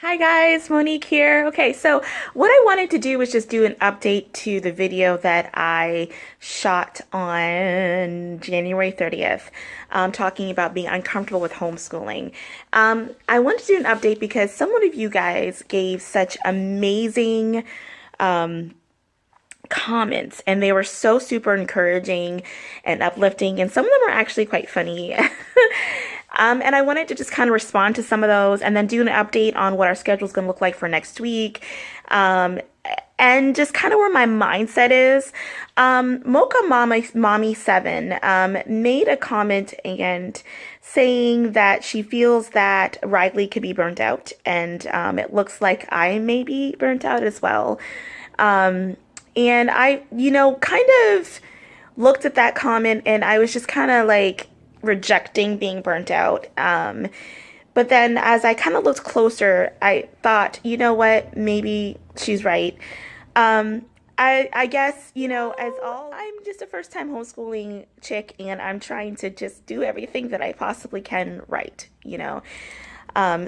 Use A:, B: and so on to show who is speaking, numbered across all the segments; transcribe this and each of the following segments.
A: Hi guys, Monique here. Okay, so what I wanted to do was just do an update to the video that I shot on January 30th, talking about being uncomfortable with homeschooling. I wanted to do an update because some of you guys gave such amazing comments and they were so super encouraging and uplifting, and some of them are actually quite funny. And I wanted to just kind of respond to some of those and then do an update on what our schedule is going to look like for next week. Um, and just kind of where my mindset is. Mocha Mommy 7 made a comment and saying that she feels that Riley could be burnt out. And it looks like I may be burnt out as well. And I, kind of looked at that comment and I was just kind of like, rejecting being burnt out. But then as I kind of looked closer, I thought, you know what, maybe she's right. I guess, I'm just a first time homeschooling chick and I'm trying to just do everything that I possibly can right.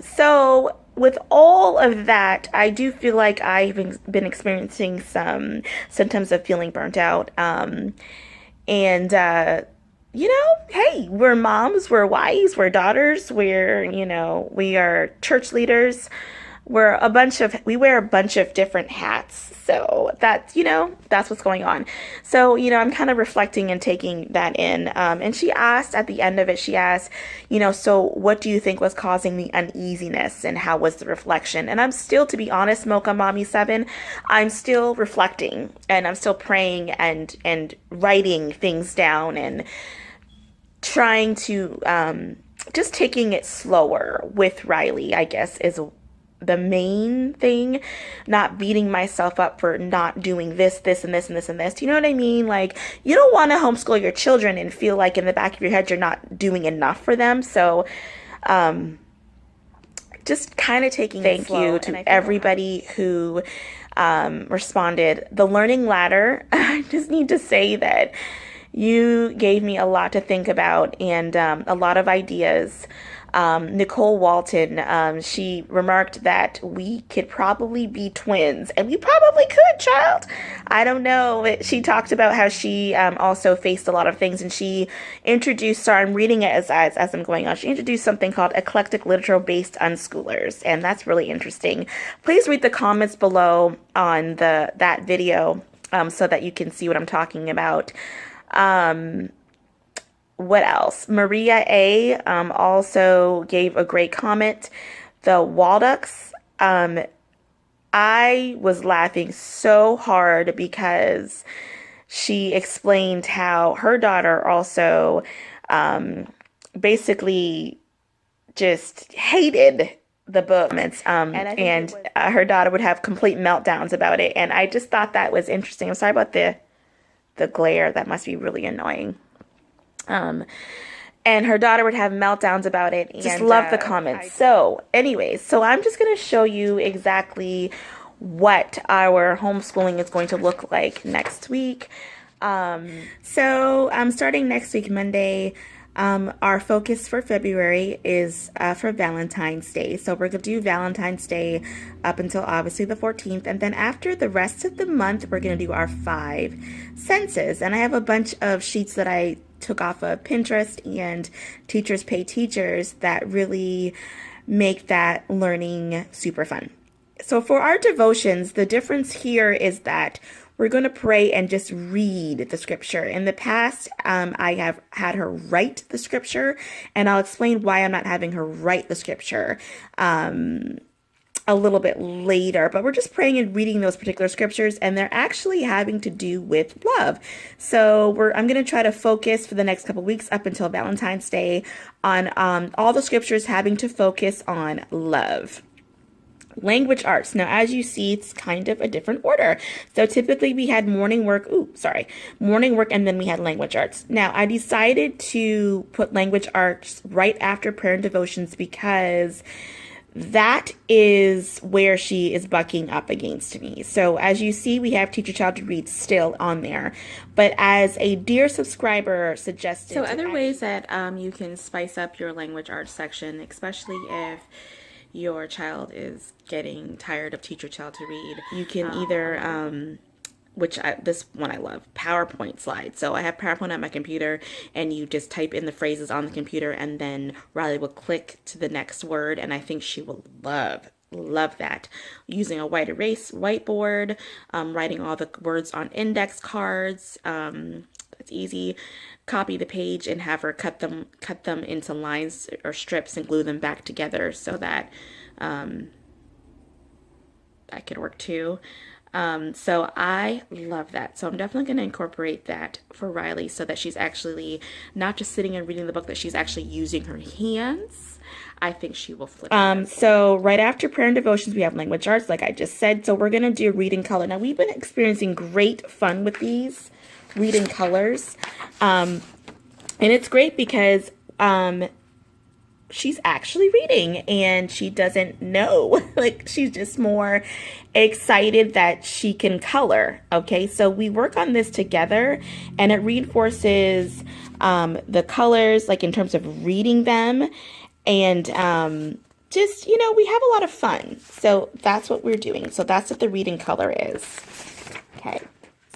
A: So with all of that, I do feel like I've been experiencing some symptoms of feeling burnt out. And hey, we're moms, we're wives, we're daughters, we are church leaders. We wear a bunch of different hats. So that's what's going on. So, I'm kind of reflecting and taking that in. And she asked at the end of it, so what do you think was causing the uneasiness and how was the reflection? And I'm still, to be honest, Mocha Mommy 7, I'm still reflecting and I'm still praying and writing things down and trying to just taking it slower with Riley, I guess, is the main thing. Not beating myself up for not doing this, and this, and this, and this. Do you know what I mean? Like, you don't want to homeschool your children and feel like in the back of your head you're not doing enough for them. So, just kind of taking thank you to everybody who responded. The learning ladder, I just need to say that you gave me a lot to think about and a lot of ideas. Nicole Walton, she remarked that we could probably be twins, and we probably could, child. I don't know. She talked about how she also faced a lot of things, and she introduced, sorry, I'm reading it as I'm going on. She introduced something called eclectic literature-based unschoolers, and that's really interesting. Please read the comments below on that video so that you can see what I'm talking about. What else? Maria A. Also gave a great comment. The Walducks. I was laughing so hard because she explained how her daughter also basically just hated the book, and her daughter would have complete meltdowns about it. And I just thought that was interesting. I'm sorry about the glare. That must be really annoying. And her daughter would have meltdowns about it. And just love the comments. So anyways, so I'm just going to show you exactly what our homeschooling is going to look like next week. So starting next week, Monday, our focus for February is for Valentine's Day. So we're going to do Valentine's Day up until obviously the 14th. And then after the rest of the month, we're going to do our 5 senses. And I have a bunch of sheets that I took off of Pinterest and Teachers Pay Teachers that really make that learning super fun. So for our devotions, the difference here is that we're going to pray and just read the scripture. In the past, I have had her write the scripture, and I'll explain why I'm not having her write the scripture a little bit later. But we're just praying and reading those particular scriptures, and they're actually having to do with love. So I'm going to try to focus for the next couple weeks up until Valentine's Day on all the scriptures having to focus on love. Language arts. Now, as you see, it's kind of a different order. So typically we had morning work, and then we had language arts. Now, I decided to put language arts right after prayer and devotions because that is where she is bucking up against me. So as you see, we have Teach Your Child to Read still on there. But as a dear subscriber suggested... So other ways that you can spice up your language arts section, especially if your child is getting tired of Teach Your Child to Read, you can either this one I love, PowerPoint slides. So I have PowerPoint on my computer, and you just type in the phrases on the computer, and then Riley will click to the next word, and I think she will love that. Using a white erase whiteboard, writing all the words on index cards. It's easy. Copy the page and have her cut them into lines or strips and glue them back together, so that that could work too. So I love that. So I'm definitely going to incorporate that for Riley, so that she's actually not just sitting and reading the book, that she's actually using her hands. I think she will flip. So right after prayer and devotions, we have language arts, like I just said. So we're going to do read and color. Now, we've been experiencing great fun with these read and colors. And it's great because she's actually reading, and she doesn't know. Like, she's just more excited that she can color. Okay, so we work on this together, and it reinforces the colors, like in terms of reading them, and just, we have a lot of fun. So that's what we're doing. So that's what the read and color is. Okay,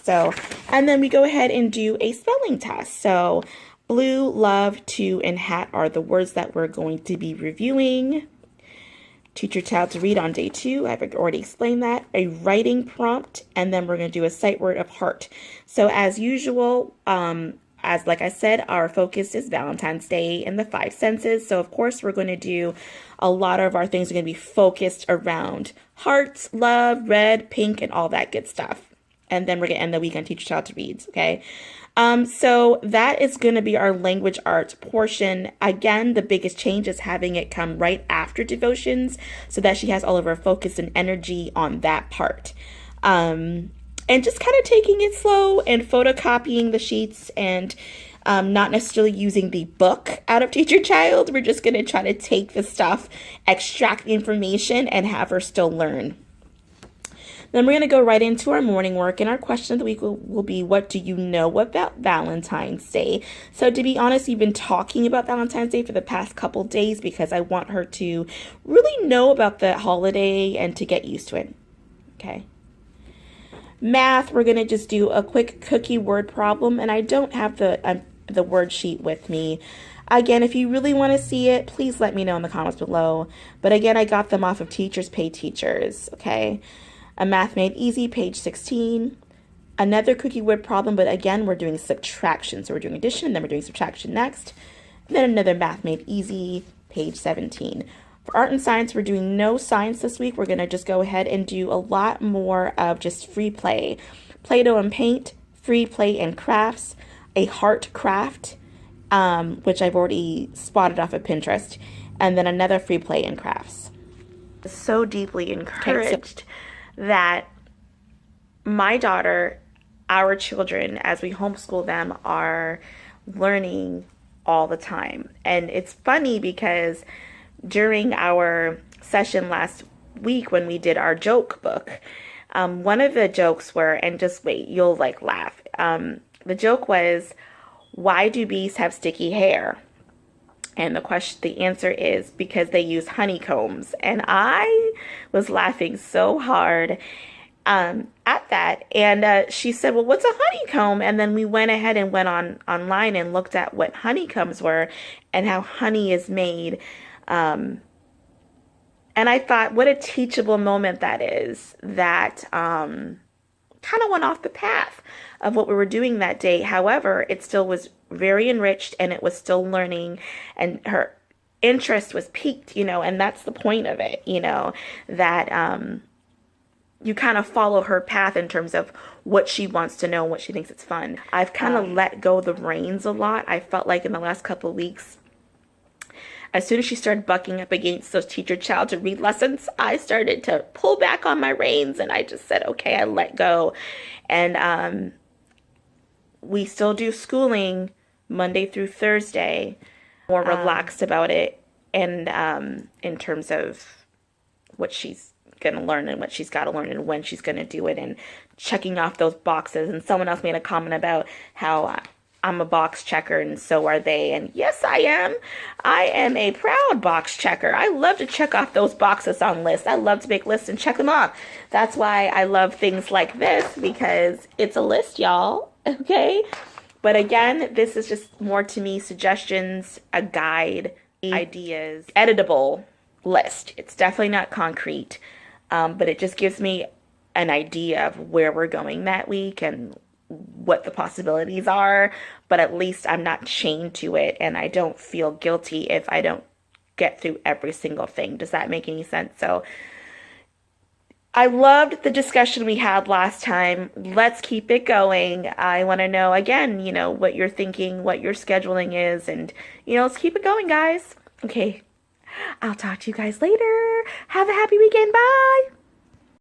A: so, and then we go ahead and do a spelling test. So blue, love, to, and hat are the words that we're going to be reviewing. Teach your child to read on day 2. I've already explained that. A writing prompt, and then we're going to do a sight word of heart. So as usual, like I said, our focus is Valentine's Day and the 5 senses. So of course we're going to do a lot of our things are going to be focused around hearts, love, red, pink, and all that good stuff. And then we're going to end the week on Teach Your Child to Read, okay? So that is going to be our language arts portion. Again, the biggest change is having it come right after devotions, so that she has all of her focus and energy on that part. And just kind of taking it slow and photocopying the sheets, and not necessarily using the book out of Teach Your Child. We're just going to try to take the stuff, extract the information, and have her still learn. Then we're going to go right into our morning work, and our question of the week will be, what do you know about Valentine's Day? So to be honest, we've been talking about Valentine's Day for the past couple days, because I want her to really know about the holiday and to get used to it. Okay. Math, we're going to just do a quick cookie word problem, and I don't have the word sheet with me. Again, if you really want to see it, please let me know in the comments below. But again, I got them off of Teachers Pay Teachers, okay? A Math Made Easy, page 16. Another cookie word problem, but again, we're doing subtraction. So we're doing addition, and then we're doing subtraction next. And then another Math Made Easy, page 17. For art and science, we're doing no science this week. We're going to just go ahead and do a lot more of just free play. Play-Doh and paint, free play and crafts, a heart craft, which I've already spotted off of Pinterest, and then another free play and crafts. So deeply encouraged that my daughter, our children, as we homeschool them, are learning all the time. And it's funny because during our session last week when we did our joke book, one of the jokes were, and just wait, you'll laugh. The joke was, why do bees have sticky hair? And the answer is because they use honeycombs. And I was laughing so hard at that. And she said, well, what's a honeycomb? And then we went ahead and went online and looked at what honeycombs were and how honey is made. And I thought, what a teachable moment that is, that kind of went off the path of what we were doing that day. However, it still was very enriched, and it was still learning, and her interest was piqued, and that's the point of it, that you kind of follow her path in terms of what she wants to know and what she thinks it's fun. I've kind of let go the reins a lot. I felt like in the last couple of weeks, as soon as she started bucking up against those Teach Your Child to Read lessons, I started to pull back on my reins, and I just said, okay, I let go. And we still do schooling Monday through Thursday, more relaxed about it, and in terms of what she's going to learn and what she's got to learn and when she's going to do it, and checking off those boxes. And someone else made a comment about how I'm a box checker and so are they. And yes, I am. I am a proud box checker. I love to check off those boxes on lists. I love to make lists and check them off. That's why I love things like this, because it's a list, y'all. Okay? But again, this is just more to me suggestions, a guide, ideas, editable list. It's definitely not concrete, but it just gives me an idea of where we're going that week and what the possibilities are, but at least I'm not chained to it and I don't feel guilty if I don't get through every single thing. Does that make any sense? So I loved the discussion we had last time. Let's keep it going. I want to know again, what you're thinking, what your scheduling is, and let's keep it going, guys. Okay. I'll talk to you guys later. Have a happy weekend. Bye.